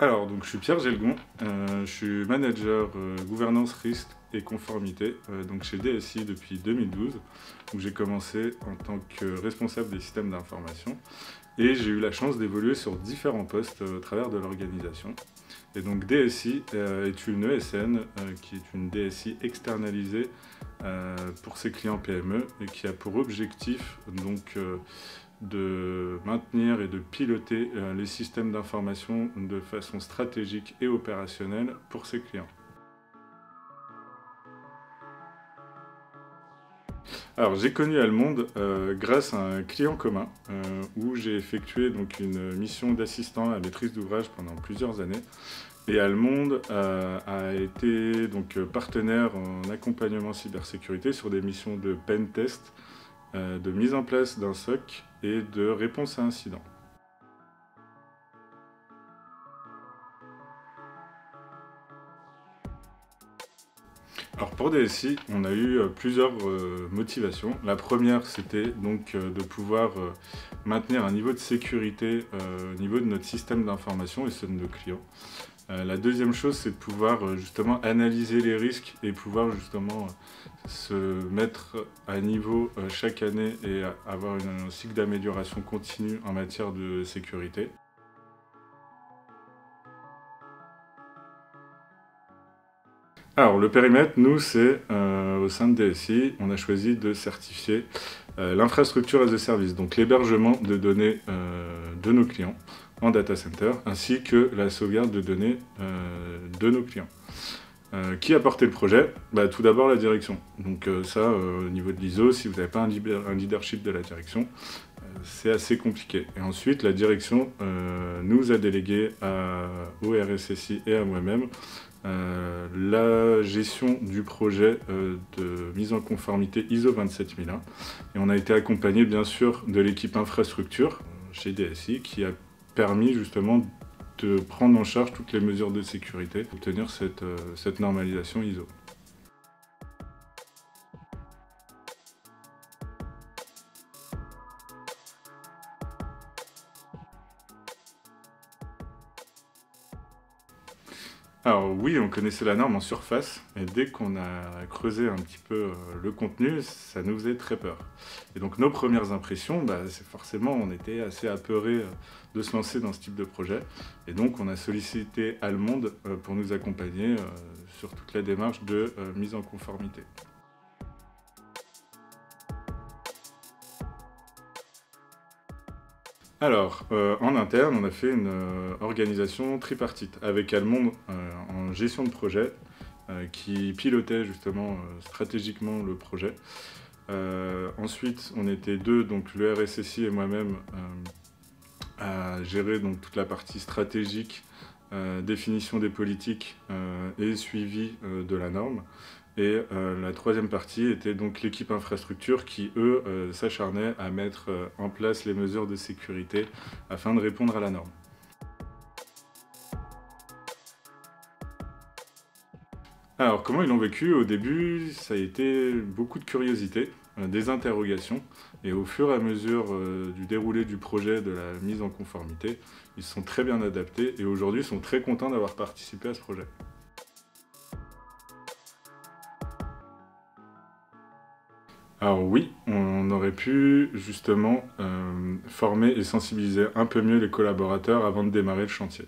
Alors, donc, je suis Pierre Gelgon, je suis manager gouvernance, risque et conformité donc chez DSI depuis 2012, où j'ai commencé en tant que responsable des systèmes d'information et j'ai eu la chance d'évoluer sur différents postes au travers de l'organisation. Et donc DSI est une ESN qui est une DSI externalisée pour ses clients PME et qui a pour objectif donc de maintenir et de piloter les systèmes d'information de façon stratégique et opérationnelle pour ses clients. Alors j'ai connu Almonde grâce à un client commun où j'ai effectué donc une mission d'assistant à maîtrise d'ouvrage pendant plusieurs années. Et Almonde a été donc partenaire en accompagnement cybersécurité sur des missions de pen test, de mise en place d'un SOC et de réponse à incidents. Alors pour DSI, on a eu plusieurs motivations. La première, c'était donc de pouvoir maintenir un niveau de sécurité au niveau de notre système d'information et ceux de nos clients. La deuxième chose, c'est de pouvoir justement analyser les risques et pouvoir justement se mettre à niveau chaque année et avoir un cycle d'amélioration continue en matière de sécurité. Alors le périmètre, nous, c'est au sein de DSI, on a choisi de certifier l'infrastructure as a service, donc l'hébergement de données de nos clients en data center, ainsi que la sauvegarde de données de nos clients. Qui a porté le projet? Tout d'abord la direction. Donc ça, au niveau de l'ISO, si vous n'avez pas un leadership de la direction, c'est assez compliqué. Et ensuite, la direction nous a délégué au RSSI et à moi-même la gestion du projet de mise en conformité ISO 27001. Et on a été accompagné bien sûr de l'équipe infrastructure chez DSI qui a permis justement de prendre en charge toutes les mesures de sécurité pour obtenir cette normalisation ISO. Alors oui, on connaissait la norme en surface, et dès qu'on a creusé un petit peu le contenu, ça nous faisait très peur. Et donc nos premières impressions, c'est forcément, on était assez apeurés de se lancer dans ce type de projet. Et donc on a sollicité Almonde pour nous accompagner sur toute la démarche de mise en conformité. Alors, en interne, on a fait une organisation tripartite avec Almonde en gestion de projet qui pilotait justement stratégiquement le projet. Ensuite, on était deux, donc le RSSI et moi-même, à gérer donc toute la partie stratégique, définition des politiques et suivi de la norme. Et la troisième partie était donc l'équipe infrastructure qui, eux, s'acharnaient à mettre en place les mesures de sécurité afin de répondre à la norme. Alors, comment ils l'ont vécu? Au début, ça a été beaucoup de curiosité, des interrogations, et au fur et à mesure du déroulé du projet, de la mise en conformité, ils se sont très bien adaptés et aujourd'hui sont très contents d'avoir participé à ce projet. Alors oui, on aurait pu justement former et sensibiliser un peu mieux les collaborateurs avant de démarrer le chantier.